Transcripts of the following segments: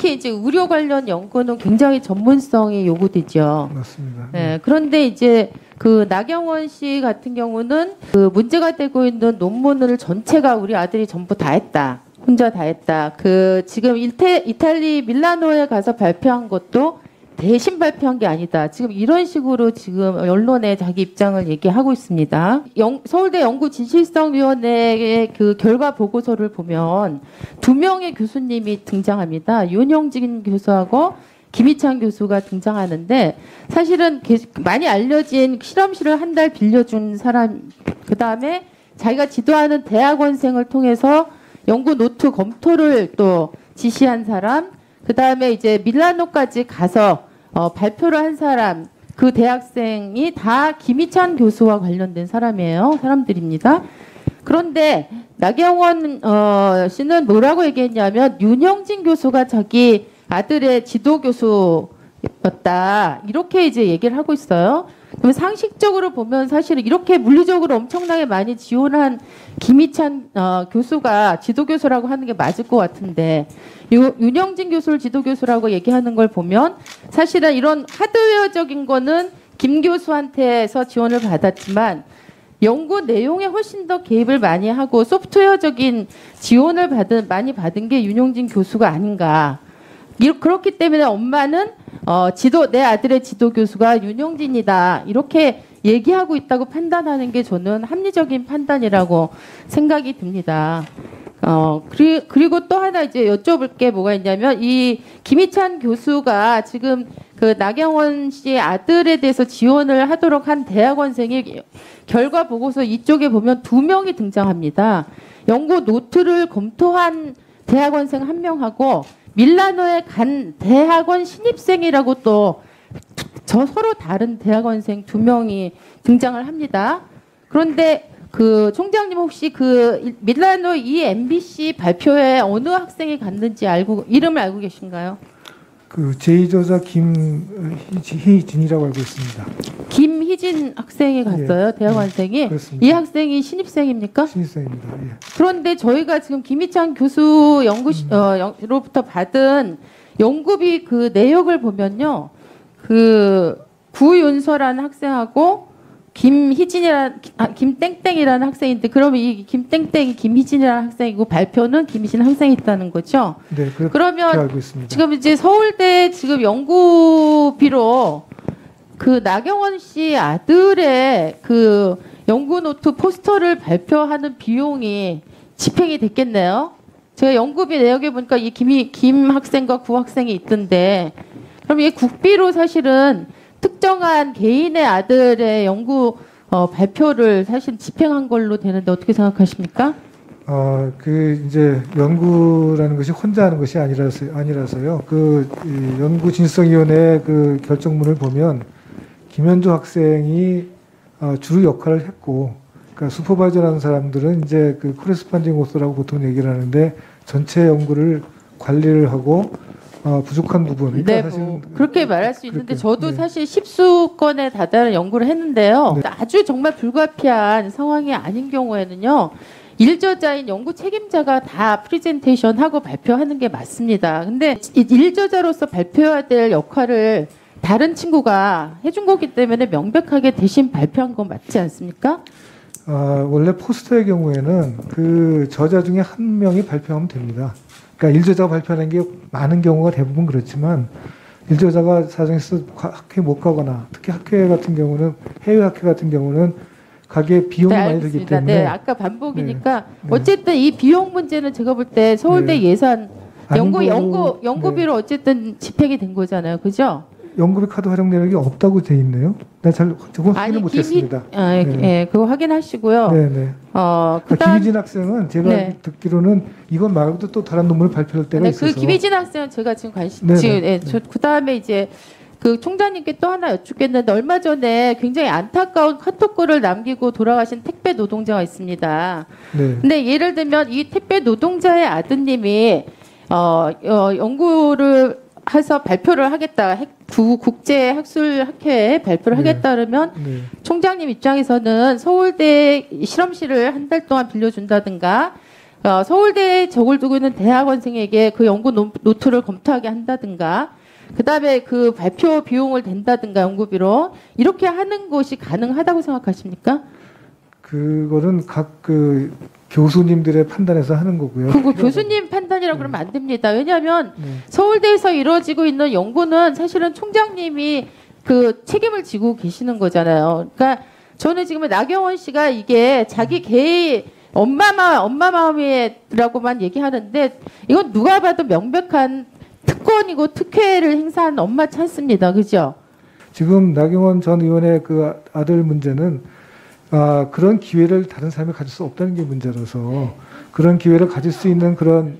특히 이제 의료 관련 연구는 굉장히 전문성이 요구되죠. 맞습니다. 네, 그런데 이제 그 나경원 씨 같은 경우는 그 문제가 되고 있는 논문을 전체가 우리 아들이 전부 다 했다. 혼자 다 했다. 그 지금 이탈리 밀라노에 가서 발표한 것도 대신 발표한 게 아니다. 지금 이런 식으로 지금 언론에 자기 입장을 얘기하고 있습니다. 서울대 연구진실성위원회의 그 결과 보고서를 보면 2명의 교수님이 등장합니다. 윤영진 교수하고 김희찬 교수가 등장하는데 사실은 많이 알려진 실험실을 한 달 빌려준 사람, 그 다음에 자기가 지도하는 대학원생을 통해서 연구 노트 검토를 또 지시한 사람, 그 다음에 이제 밀라노까지 가서 발표를 한 사람, 그 대학생이 다 김희찬 교수와 관련된 사람들입니다. 그런데 나경원 씨는 뭐라고 얘기했냐면 윤영진 교수가 자기 아들의 지도 교수였다. 이렇게 이제 얘기를 하고 있어요. 그러면 상식적으로 보면 사실은 이렇게 물리적으로 엄청나게 많이 지원한 김희찬 교수가 지도교수라고 하는 게 맞을 것 같은데 윤영진 교수를 지도교수라고 얘기하는 걸 보면 사실은 이런 하드웨어적인 거는 김 교수한테서 지원을 받았지만 연구 내용에 훨씬 더 개입을 많이 하고 소프트웨어적인 지원을 많이 받은 게 윤영진 교수가 아닌가. 그렇기 때문에 엄마는 내 아들의 지도 교수가 윤영진이다 이렇게 얘기하고 있다고 판단하는 게 저는 합리적인 판단이라고 생각이 듭니다. 그리고 또 하나 이제 여쭤볼 게 뭐가 있냐면 이 김희찬 교수가 지금 그 나경원 씨의 아들에 대해서 지원을 하도록 한 대학원생이 결과 보고서 이쪽에 보면 2명이 등장합니다. 연구 노트를 검토한 대학원생 1명하고 밀라노에 간 대학원 신입생이라고 또 서로 다른 대학원생 2명이 등장을 합니다. 그런데 그 총장님 혹시 그 밀라노 EMBC 발표회 어느 학생이 갔는지 이름을 알고 계신가요? 그 제2저자 김희진이라고 알고 있습니다. 김희진 학생이 갔어요, 대학원생이. 그렇습니다. 이 학생이 신입생입니까? 신입생입니다. 예. 그런데 저희가 지금 김희찬 교수 로부터 받은 연구비 그 내역을 보면요, 그 구윤서라는 학생하고 김땡땡이라는 학생인데, 그러면 이 김땡땡이 김희진이라는 학생이고 발표는 김희진 학생이 있다는 거죠? 네, 그러면 알고 있습니다. 지금 이제 서울대 지금 연구비로 그 나경원 씨 아들의 그 연구 노트 포스터를 발표하는 비용이 집행이 됐겠네요. 제가 연구비 내역에 보니까 이 김 학생과 구 학생이 있던데, 그럼 이게 국비로 사실은 특정한 개인의 아들의 연구 발표를 사실 집행한 걸로 되는데 어떻게 생각하십니까? 그 이제 연구라는 것이 혼자 하는 것이 아니라서요. 이 연구진성위원회 그 결정문을 보면 김현주 학생이 주로 역할을 했고, 그러니까 슈퍼바이저라는 사람들은 이제 그 코레스판딩 오서라고 보통 얘기를 하는데 전체 연구를 관리를 하고 부족한 부분. 네, 뭐 그렇게 말할 수 있는데 저도 네. 사실 10수 건에 다다른 연구를 했는데요. 네. 아주 정말 불가피한 상황이 아닌 경우에는요. 일저자인 연구 책임자가 다 프리젠테이션하고 발표하는 게 맞습니다. 근데 일저자로서 발표해야 될 역할을 다른 친구가 해준 거기 때문에 명백하게 대신 발표한 건 맞지 않습니까? 원래 포스터의 경우에는 그 저자 중에 한 명이 발표하면 됩니다. 그러니까 일저자가 발표하는 게 많은 경우가 대부분 그렇지만 일저자가 사정에서 학회 못 가거나 특히 학회 같은 경우는 해외 학회 같은 경우는 가게 비용이 많이 들기 때문에 네, 아까 반복이니까 네. 어쨌든 이 비용 문제는 제가 볼 때 서울대 네. 예산 연구비로 네. 어쨌든 집행이 된 거잖아요, 그죠? 연구비 카드 활용 내역이 없다고 돼 있네요. 저거 확인을 못했습니다. 네, 그거 확인하시고요. 네네. 김희진 학생은 제가 네. 듣기로는 이건 말고도 또 다른 논문을 발표할 때가 있어서. 그 김희진 학생은 제가 지금 그 다음에 이제 그 총장님께 또 하나 여쭙겠는데 얼마 전에 굉장히 안타까운 카톡글을 남기고 돌아가신 택배 노동자가 있습니다. 네. 근데 예를 들면 이 택배 노동자의 아드님이 연구를 해서 발표를 하겠다. 국제학술학회에 발표를 하겠다 그러면 총장님 입장에서는 서울대 실험실을 한 달 동안 빌려준다든가 서울대에 적을 두고 있는 대학원생에게 그 연구 노트를 검토하게 한다든가, 그다음에 그 발표 비용을 댄다든가 연구비로 이렇게 하는 것이 가능하다고 생각하십니까? 그거는 각 그 교수님들의 판단에서 하는 거고요. 그거 교수님 판단이라고 그러면 안 됩니다. 왜냐하면 네. 서울대에서 이루어지고 있는 연구는 사실은 총장님이 그 책임을 지고 계시는 거잖아요. 그러니까 저는 지금 나경원 씨가 이게 자기 개의 엄마 마음이라고만 얘기하는데 이건 누가 봐도 명백한 특권이고 특혜를 행사한 엄마 찬스입니다. 그죠? 지금 나경원 전 의원의 그 아들 문제는 그런 기회를 다른 사람이 가질 수 없다는 게 문제라서 그런 기회를 가질 수 있는 그런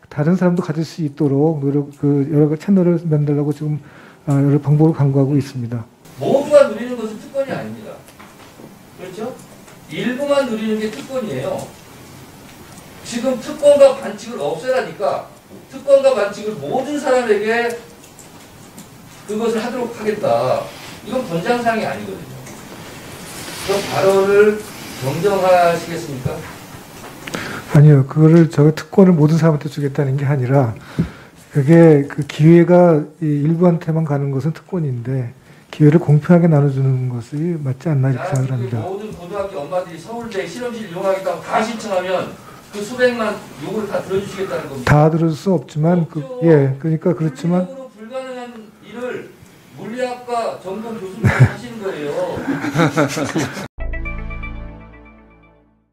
다른 사람도 가질 수 있도록 여러 채널을 만들려고 지금 여러 방법을 강구하고 있습니다. 모두가 누리는 것은 특권이 아닙니다. 그렇죠? 일부만 누리는 게 특권이에요. 지금 특권과 반칙을 없애라니까 특권과 반칙을 모든 사람에게 그것을 하도록 하겠다. 이건 권장사항이 아니거든요. 그 발언을 정정하시겠습니까? 아니요, 그거를 특권을 모든 사람한테 주겠다는 게 아니라 그게 그 기회가 일부한테만 가는 것은 특권인데 기회를 공평하게 나눠주는 것이 맞지 않나 이렇게 생각을 합니다. 모든 고등학교 엄마들이 서울대 실험실 이용하겠다고 다 신청하면 그 수백만 요구를 다 들어주시겠다는 겁니다. 다 들을 수 없지만 그러니까 그렇지만 물리적으로 불가능한 일을 물리학과 전공 교수님이 하시는 거예요.